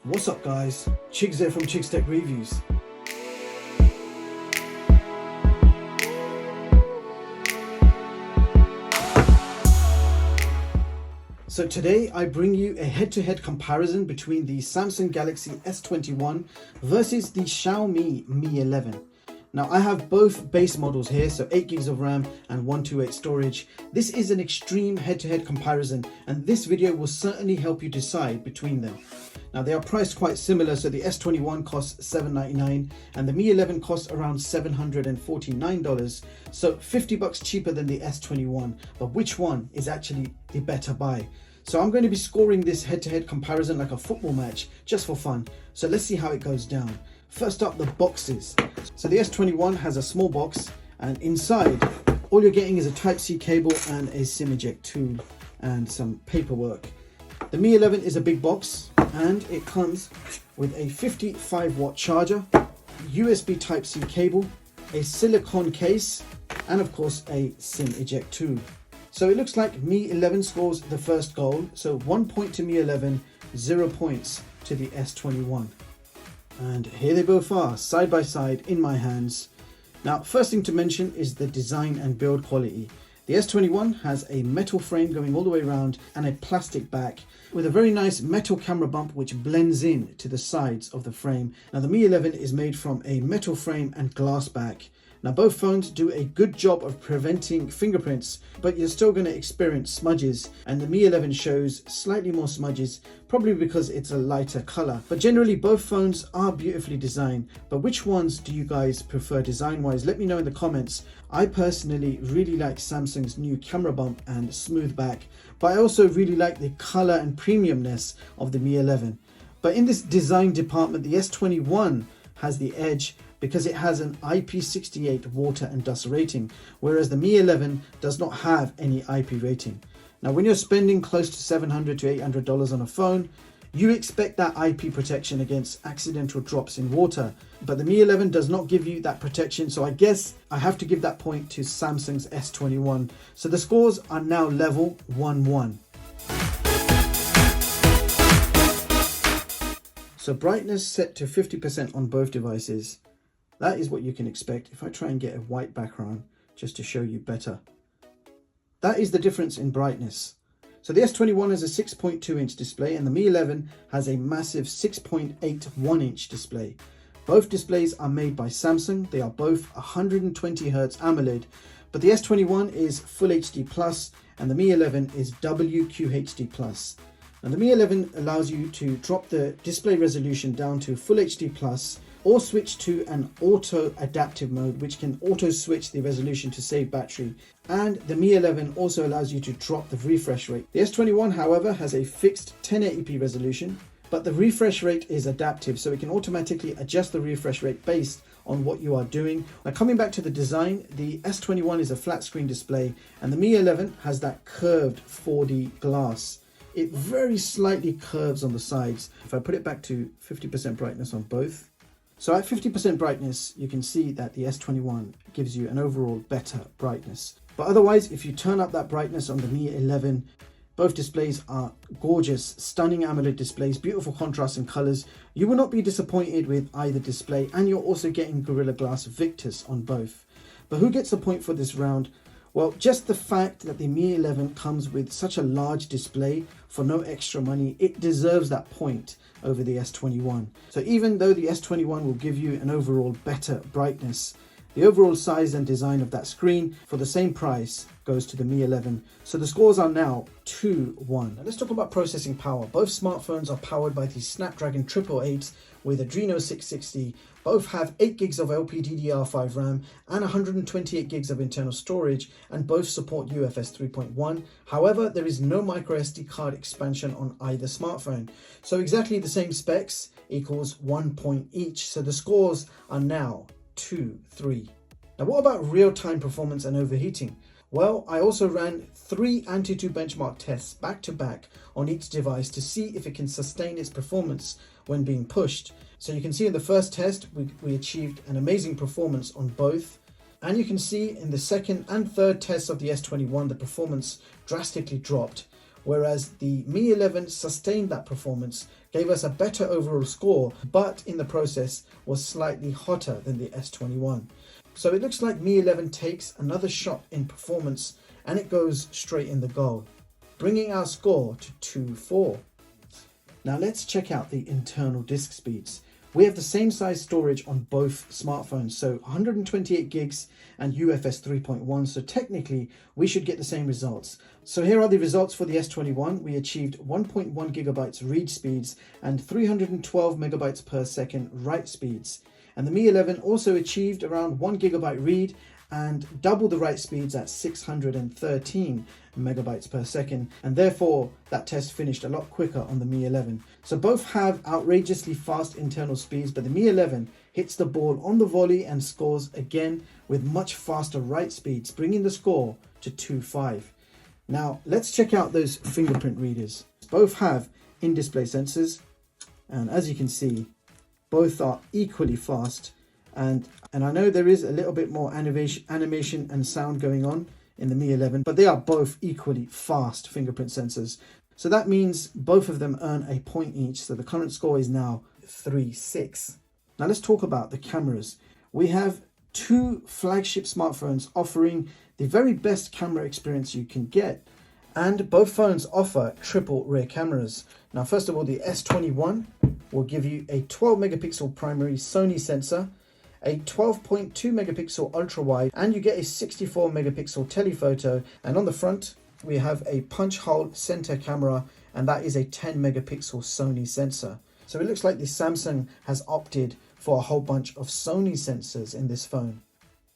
What's up guys, Chigs there from Chigs Tech Reviews. So today I bring you a head-to-head comparison between the Samsung Galaxy S21 versus the Xiaomi Mi 11. Now I have both base models here, so 8 gigs of RAM and 128 storage. This is an extreme head-to-head comparison and this video will certainly help you decide between them. Now they are priced quite similar, so the S21 costs $799 and the Mi 11 costs around $749, so $50 cheaper than the S21. But which one is actually the better buy? So I'm going to be scoring this head-to-head comparison like a football match just for fun. So let's see how it goes down. First up, the boxes. So the S21 has a small box and inside all you're getting is a Type-C cable and a SIM eject tool and some paperwork. The Mi 11 is a big box and it comes with a 55-watt charger, USB Type-C cable, a silicone case, and of course a SIM eject tool. So it looks like Mi 11 scores the first goal, so 1 point to Mi 11, 0 points to the S21. And here they both are, side by side in my hands. Now, first thing to mention is the design and build quality. The S21 has a metal frame going all the way around and a plastic back with a very nice metal camera bump which blends in to the sides of the frame. Now the Mi 11 is made from a metal frame and glass back. Now both phones do a good job of preventing fingerprints, but you're still going to experience smudges, and the Mi 11 shows slightly more smudges, probably because it's a lighter color. But generally both phones are beautifully designed. But which ones do you guys prefer design wise? Let me know in the comments. I personally really like Samsung's new camera bump and smooth back, but I also really like the color and premiumness of the Mi 11. But in this design department, the S21 has the edge because it has an IP68 water and dust rating, whereas the Mi 11 does not have any IP rating. Now when you're spending close to $700 to $800 on a phone, you expect that IP protection against accidental drops in water, but the Mi 11 does not give you that protection, so I guess I have to give that point to Samsung's S21. So the scores are now level 1-1. So brightness set to 50% on both devices. That is what you can expect. If I try and get a white background just to show you better. That is the difference in brightness. So the S21 has a 6.2 inch display and the Mi 11 has a massive 6.81 inch display. Both displays are made by Samsung. They are both 120 Hz AMOLED, but the S21 is Full HD Plus and the Mi 11 is WQHD Plus. And the Mi 11 allows you to drop the display resolution down to Full HD Plus or switch to an auto adaptive mode, which can auto switch the resolution to save battery. And the Mi 11 also allows you to drop the refresh rate. The S21 however has a fixed 1080p resolution, but the refresh rate is adaptive, so it can automatically adjust the refresh rate based on what you are doing. Now coming back to the design, the S21 is a flat screen display and the Mi 11 has that curved 4D glass. It very slightly curves on the sides. If I put it back to 50% brightness on both, so at 50% brightness, you can see that the S21 gives you an overall better brightness. But otherwise, if you turn up that brightness on the Mi 11, both displays are gorgeous, stunning AMOLED displays, beautiful contrast and colors. You will not be disappointed with either display, and you're also getting Gorilla Glass Victus on both. But who gets the point for this round? Well, just the fact that the Mi 11 comes with such a large display for no extra money, it deserves that point over the S21. So even though the S21 will give you an overall better brightness, the overall size and design of that screen for the same price goes to the Mi 11. So the scores are now 2-1. Now let's talk about processing power. Both smartphones are powered by the Snapdragon 888 with Adreno 660. Both have 8 gigs of LPDDR5 RAM and 128 gigs of internal storage, and both support UFS 3.1. However, there is no microSD card expansion on either smartphone. So exactly the same specs equals 1 point each. So the scores are now 2-3. Now what about real-time performance and overheating? Well, I also ran 3 Antutu benchmark tests back to back on each device to see if it can sustain its performance when being pushed. So you can see in the first test, we achieved an amazing performance on both. And you can see in the second and third tests of the S21, the performance drastically dropped, whereas the Mi 11 sustained that performance, gave us a better overall score, but in the process was slightly hotter than the S21. So it looks like Mi 11 takes another shot in performance and it goes straight in the goal, bringing our score to 2-4. Now let's check out the internal disk speeds. We have the same size storage on both smartphones, so 128 gigs and UFS 3.1, so technically we should get the same results. So here are the results for the S21. We achieved 1.1 gigabytes read speeds and 312 megabytes per second write speeds. And the Mi 11 also achieved around 1 gigabyte read and double the write speeds at 613 megabytes per second, and therefore that test finished a lot quicker on the Mi 11. So both have outrageously fast internal speeds, but the Mi 11 hits the ball on the volley and scores again with much faster write speeds, bringing the score to 2-5. Now let's check out those fingerprint readers. Both have in-display sensors, and as you can see, both are equally fast. And I know there is a little bit more animation and sound going on in the Mi 11, but they are both equally fast fingerprint sensors. So that means both of them earn a point each. So the current score is now 3-6. Now let's talk about the cameras. We have two flagship smartphones offering the very best camera experience you can get. And both phones offer triple rear cameras. Now, first of all, the S21 will give you a 12 megapixel primary Sony sensor, a 12.2 megapixel ultra wide, and you get a 64 megapixel telephoto. And on the front we have a punch hole center camera, and that is a 10 megapixel Sony sensor. So it looks like the Samsung has opted for a whole bunch of Sony sensors in this phone.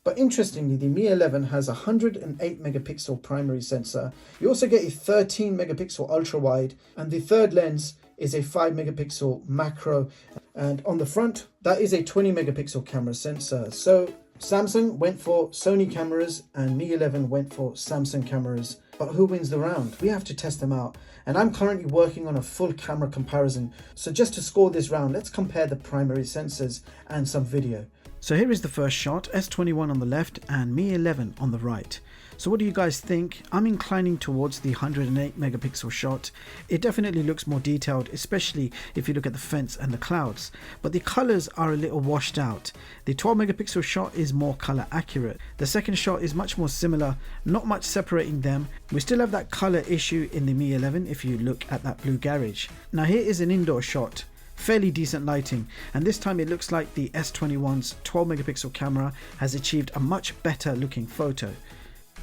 But interestingly, the Mi 11 has a 108 megapixel primary sensor. You also get a 13 megapixel ultra wide, and the third lens is a 5 megapixel macro, and on the front that is a 20 megapixel camera sensor. So Samsung went for Sony cameras and Mi 11 went for Samsung cameras. But who wins the round? We have to test them out, and I'm currently working on a full camera comparison. So just to score this round, let's compare the primary sensors and some video. So here is the first shot, S21 on the left and Mi 11 on the right. So what do you guys think? I'm inclining towards the 108 megapixel shot. It definitely looks more detailed, especially if you look at the fence and the clouds. But the colors are a little washed out. The 12 megapixel shot is more color accurate. The second shot is much more similar, not much separating them. We still have that color issue in the Mi 11 if you look at that blue garage. Now here is an indoor shot. Fairly decent lighting, and this time it looks like the S21's 12 megapixel camera has achieved a much better looking photo.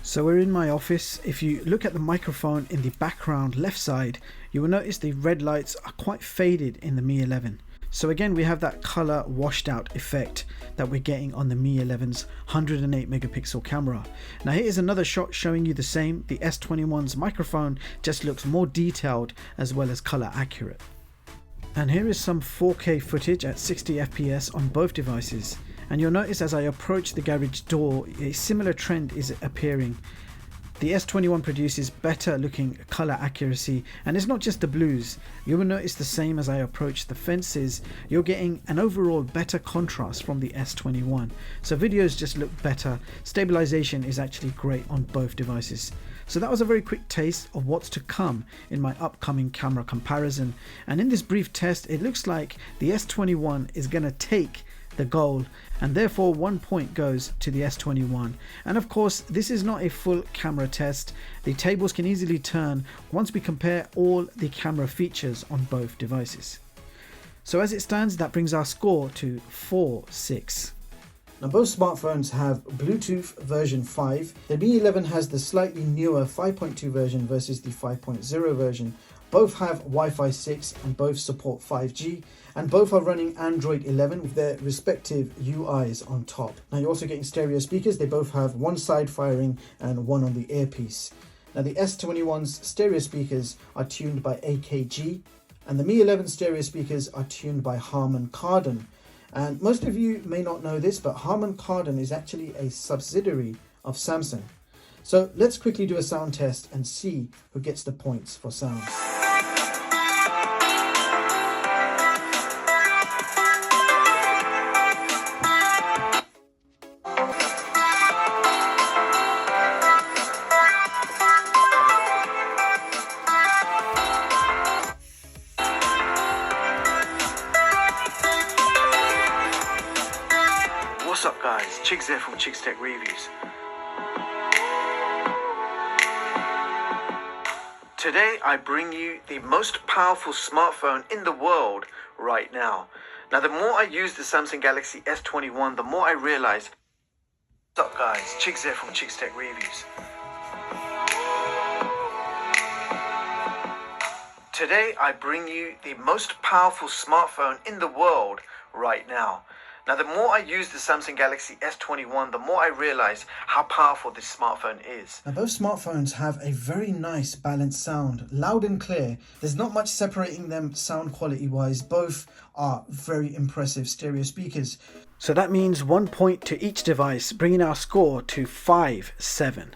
So we're in my office. If you look at the microphone in the background left side, you will notice the red lights are quite faded in the Mi 11. So again, we have that color washed out effect that we're getting on the Mi 11's 108 megapixel camera. Now here is another shot showing you the same. The S21's microphone just looks more detailed as well as color accurate. And here is some 4K footage at 60 FPS on both devices, and you'll notice as I approach the garage door a similar trend is appearing. The S21 produces better looking color accuracy, and it's not just the blues. You will notice the same as I approach the fences. You're getting an overall better contrast from the S21, so videos just look better. Stabilization is actually great on both devices. So that was a very quick taste of what's to come in my upcoming camera comparison, and in this brief test it looks like the S21 is going to take the goal, and therefore 1 point goes to the S21. And of course this is not a full camera test. The tables can easily turn once we compare all the camera features on both devices. So as it stands, that brings our score to 4-6. Now both smartphones have Bluetooth version 5. The Mi 11 has the slightly newer 5.2 version versus the 5.0 version. Both have Wi-Fi 6 and both support 5G, and both are running Android 11 with their respective UIs on top. Now you're also getting stereo speakers. They both have one side firing and one on the earpiece. Now the S21's stereo speakers are tuned by AKG, and the Mi 11 stereo speakers are tuned by Harman Kardon. And most of you may not know this, but Harman Kardon is actually a subsidiary of Samsung. So let's quickly do a sound test and see who gets the points for sound. What's up guys, Chigs here from Chigs Tech Reviews. Today I bring you the most powerful smartphone in the world right now. Now the more I use the Samsung Galaxy S21, the more I realize... What's up guys, Chigs here from Chigs Tech Reviews. Today I bring you the most powerful smartphone in the world right now. Now the more I use the Samsung Galaxy S21, the more I realize how powerful this smartphone is. Now both smartphones have a very nice balanced sound, loud and clear. There's not much separating them sound quality wise. Both are very impressive stereo speakers. So that means 1 point to each device, bringing our score to 5-7.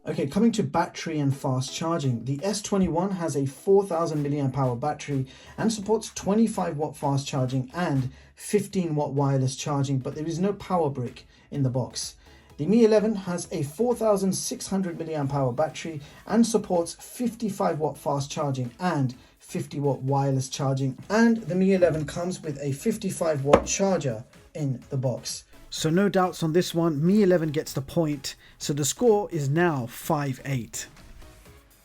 Okay, coming to battery and fast charging, the S21 has a 4000 mAh battery and supports 25 watt fast charging and 15 watt wireless charging, but there is no power brick in the box. The Mi 11 has a 4600 mAh battery and supports 55 watt fast charging and 50 watt wireless charging, and the Mi 11 comes with a 55 watt charger in the box. So no doubts on this one, Mi 11 gets the point, so the score is now 5-8.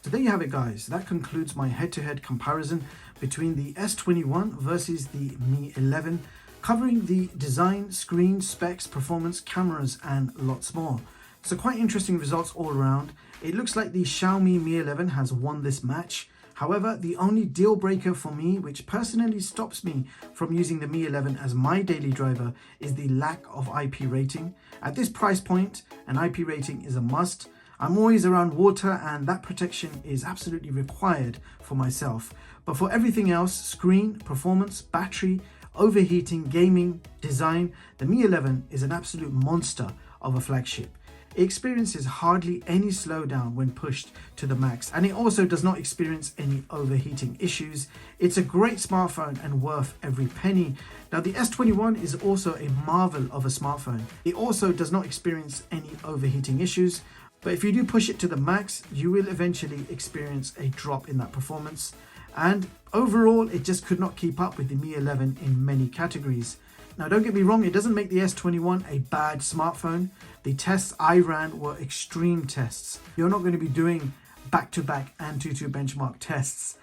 So there you have it guys, that concludes my head-to-head comparison between the S21 versus the Mi 11, covering the design, screen, specs, performance, cameras and lots more. So quite interesting results all around. It looks like the Xiaomi Mi 11 has won this match. However, the only deal breaker for me, which personally stops me from using the Mi 11 as my daily driver, is the lack of IP rating. At this price point, an IP rating is a must. I'm always around water and that protection is absolutely required for myself. But for everything else, screen, performance, battery, overheating, gaming, design, the Mi 11 is an absolute monster of a flagship. It experiences hardly any slowdown when pushed to the max, and it also does not experience any overheating issues. It's a great smartphone and worth every penny. Now the S21 is also a marvel of a smartphone. It also does not experience any overheating issues, but if you do push it to the max, you will eventually experience a drop in that performance. And overall, it just could not keep up with the Mi 11 in many categories. Now don't get me wrong, it doesn't make the S21 a bad smartphone. The tests I ran were extreme tests. You're not going to be doing back-to-back Antutu benchmark tests.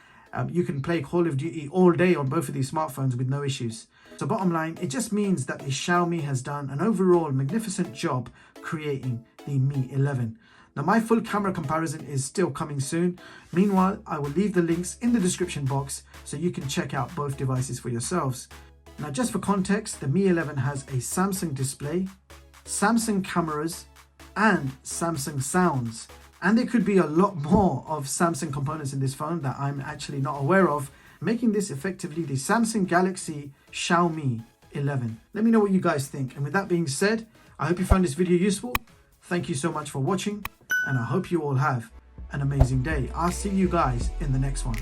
You can play Call of Duty all day on both of these smartphones with no issues. So bottom line, it just means that the Xiaomi has done an overall magnificent job creating the Mi 11. Now my full camera comparison is still coming soon. Meanwhile, I will leave the links in the description box so you can check out both devices for yourselves. Now just for context, the Mi 11 has a Samsung display, Samsung cameras and Samsung sounds. And there could be a lot more of Samsung components in this phone that I'm actually not aware of, making this effectively the Samsung Galaxy Xiaomi 11. Let me know what you guys think. And with that being said, I hope you found this video useful. Thank you so much for watching and I hope you all have an amazing day. I'll see you guys in the next one.